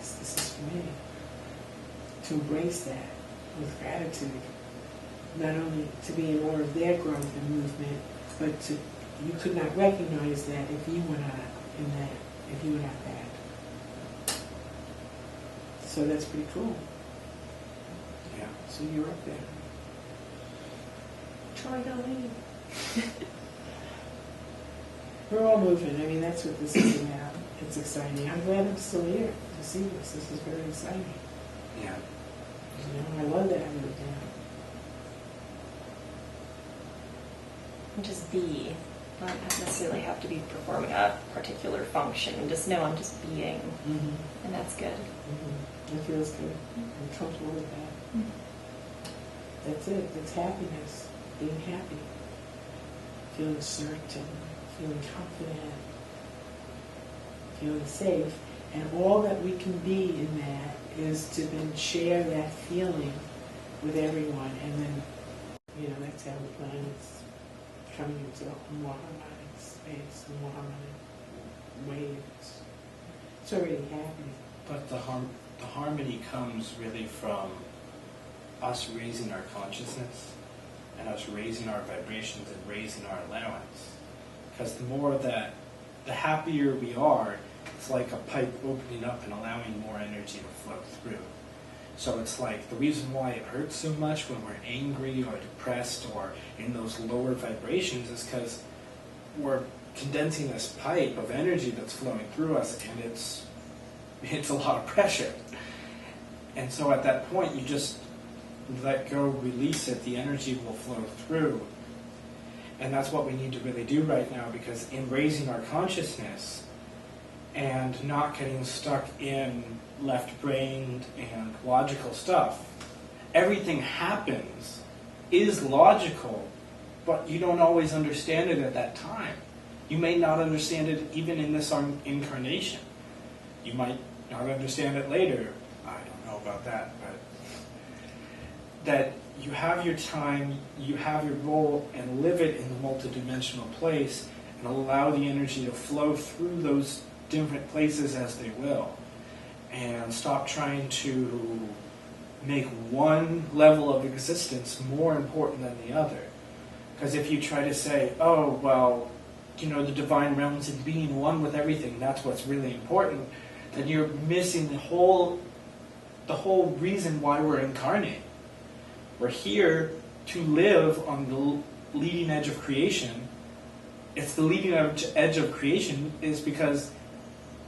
yes, this is for me. To embrace that with gratitude. Not only to be in awe of their growth and movement, but you could not recognize that if you were not in that, if you were not that. So that's pretty cool. Yeah. So you're up there. Troy, don't leave. We're all moving. I mean, that's what this is about. It's exciting. I'm glad I'm still here to see this. This is very exciting. Yeah. You know, I love that I wrote it down. And just be. Not necessarily have to be performing a particular function. Just know I'm just being. Mm-hmm. And that's good. Mm-hmm. It feels good. I'm comfortable with that. Mm-hmm. That's it. It's happiness. Being happy. Feeling certain. Feeling confident. Feeling safe. And all that we can be in that is to then share that feeling with everyone. And then, you know, that's how the planet's coming into a more harmonic space, a more harmonic waves. It's already happening. But the harmony comes really from us raising our consciousness and us raising our vibrations and raising our allowance. Because the happier we are, it's like a pipe opening up and allowing more energy to flow through. So it's like the reason why it hurts so much when we're angry or depressed or in those lower vibrations is because we're condensing this pipe of energy that's flowing through us, and it's a lot of pressure. And so at that point, you just let go, release it, the energy will flow through. And that's what we need to really do right now, because in raising our consciousness and not getting stuck in left-brained and logical stuff, everything happens, is logical, but you don't always understand it at that time. You may not understand it even in this incarnation. You might not understand it later. I don't know about that, but that you have your time, you have your role, and live it in the multidimensional place, and allow the energy to flow through those different places as they will. And stop trying to make one level of existence more important than the other. Because if you try to say, oh, well, you know, the divine realms and being one with everything, that's what's really important, then you're missing the whole reason why we're incarnate. We're here to live on the leading edge of creation. It's the leading edge of creation is because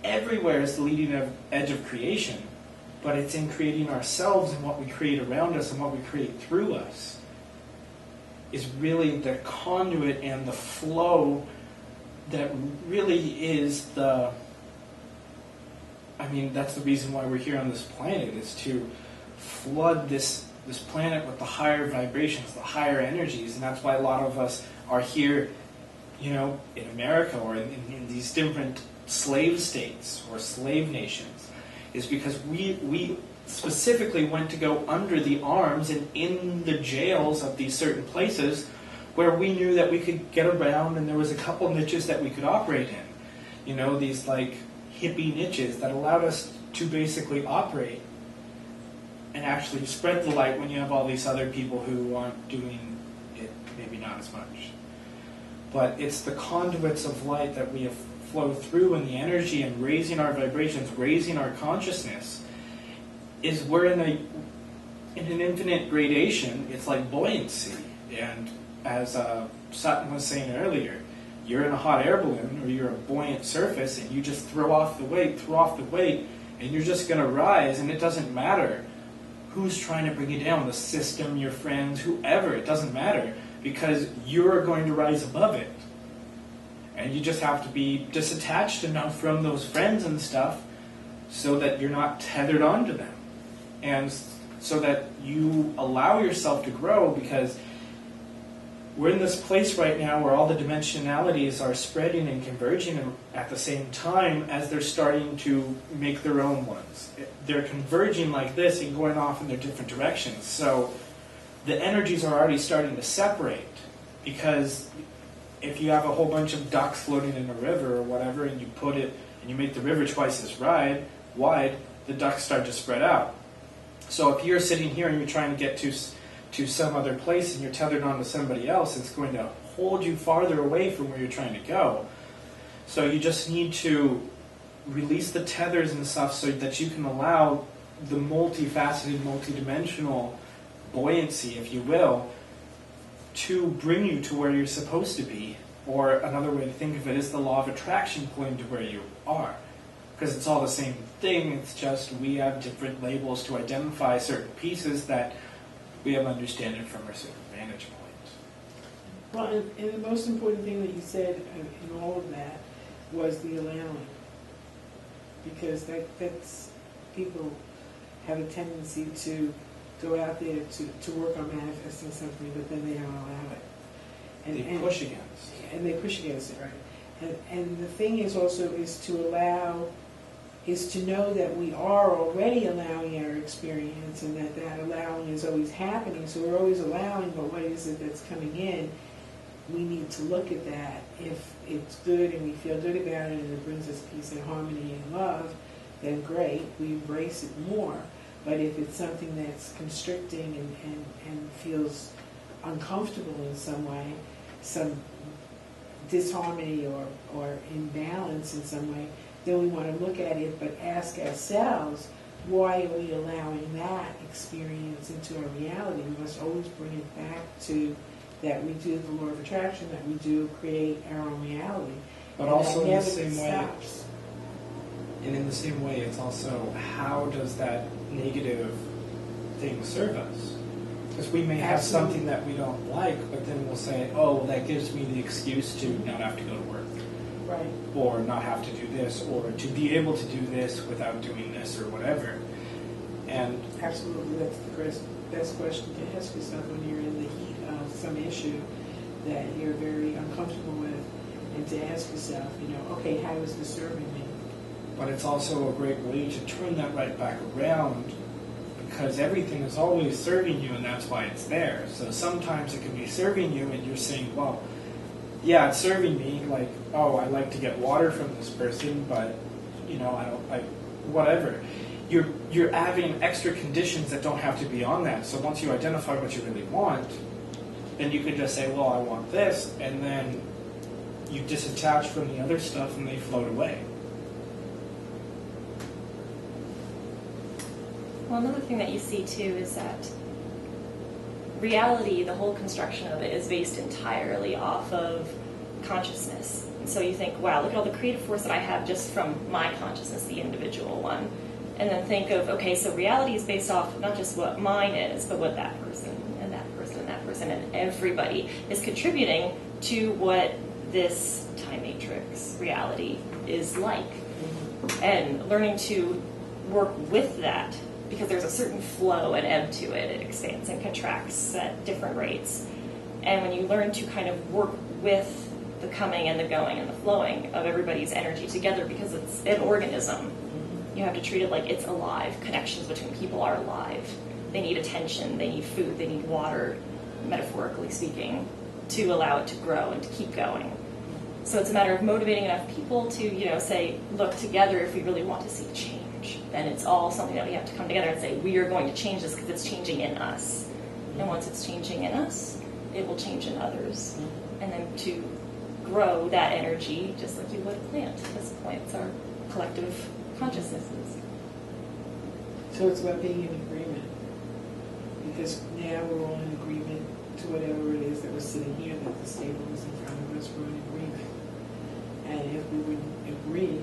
everywhere is the leading edge of creation, but it's in creating ourselves and what we create around us and what we create through us is really the conduit and the flow that really is that's the reason why we're here on this planet, is to flood this planet with the higher vibrations, the higher energies, and that's why a lot of us are here, you know, in America or in these different slave states or slave nations, is because we specifically went to go under the arms and in the jails of these certain places where we knew that we could get around and there was a couple niches that we could operate in. You know, these like hippie niches that allowed us to basically operate and actually spread the light when you have all these other people who aren't doing it, maybe not as much. But it's the conduits of light that we have flow through, and the energy and raising our vibrations, raising our consciousness, is we're in an infinite gradation. It's like buoyancy. And as Sutton was saying earlier, you're in a hot air balloon or you're a buoyant surface and you just throw off the weight, and you're just going to rise, and it doesn't matter who's trying to bring you down, the system, your friends, whoever, it doesn't matter, because you're going to rise above it. And you just have to be disattached enough from those friends and stuff so that you're not tethered onto them. And so that you allow yourself to grow, because we're in this place right now where all the dimensionalities are spreading and converging at the same time as they're starting to make their own ones. They're converging like this and going off in their different directions. So the energies are already starting to separate, because if you have a whole bunch of ducks floating in a river or whatever, and you put it and you make the river twice as wide, the ducts start to spread out. So if you're sitting here and you're trying to get to some other place and you're tethered onto somebody else, it's going to hold you farther away from where you're trying to go. So you just need to release the tethers and stuff so that you can allow the multifaceted, multidimensional buoyancy, if you will, to bring you to where you're supposed to be. Or another way to think of it is the law of attraction pulling to where you are. Because it's all the same thing, it's just we have different labels to identify certain pieces that we have understanding from a certain vantage point. Well, and the most important thing that you said in all of that was the allowing. Because that's, people have a tendency to go out there to work on manifesting something, but then they don't allow it. They push against. And they push against it, right? And the thing is also is to allow, is to know that we are already allowing our experience and that allowing is always happening. So we're always allowing, but what is it that's coming in? We need to look at that. If it's good and we feel good about it and it brings us peace and harmony and love, then great, we embrace it more. But if it's something that's constricting and feels uncomfortable in some way, some disharmony or imbalance in some way, then we want to look at it, but ask ourselves, why are we allowing that experience into our reality? We must always bring it back to that we do the law of attraction, that we do create our own reality. But And also that in the never same way, stops. and in the same way, it's also how does that negative thing serve us? Because we may have Absolutely. something that we don't like, but then we'll say, oh, well, that gives me the excuse to not have to go to work, Right. or not have to do this, or to be able to do this without doing this, or whatever. And Absolutely, that's the best question to ask yourself when you're in the heat of some issue that you're very uncomfortable with, and to ask yourself, okay, how is this serving me? but it's also a great way to turn that right back around, because everything is always serving you, and that's why it's there. So sometimes it can be serving you, and you're saying, well, yeah, it's serving me, like, oh, I like to get water from this person, but, whatever. You're adding extra conditions that don't have to be on that. So once you identify what you really want, then you can just say, well, I want this, and then you disattach from the other stuff, and they float away. Well, another thing that you see too is that reality, the whole construction of it, is based entirely off of consciousness. And so you think, wow, look at all the creative force that I have just from my consciousness, the individual one. And then think of, okay, so reality is based off not just what mine is, but what that person and that person and that person and everybody is contributing to what this time matrix reality is like. And learning to work with that, because there's a certain flow and ebb to it. It expands and contracts at different rates. And when you learn to kind of work with the coming and the going and the flowing of everybody's energy together, because it's an organism, you have to treat it like it's alive. Connections between people are alive. They need attention, they need food, they need water, metaphorically speaking, to allow it to grow and to keep going. So it's a matter of motivating enough people to, say, look together if we really want to see change. Then it's all something that we have to come together and say, we are going to change this because it's changing in us. And once it's changing in us, it will change in others. And then to grow that energy, just like you would a plant. At this point, it's our collective consciousnesses. So it's about being in agreement. Because now we're all in agreement to whatever it is that we're sitting here, that the table is in front of us, we're in agreement. And if we wouldn't agree,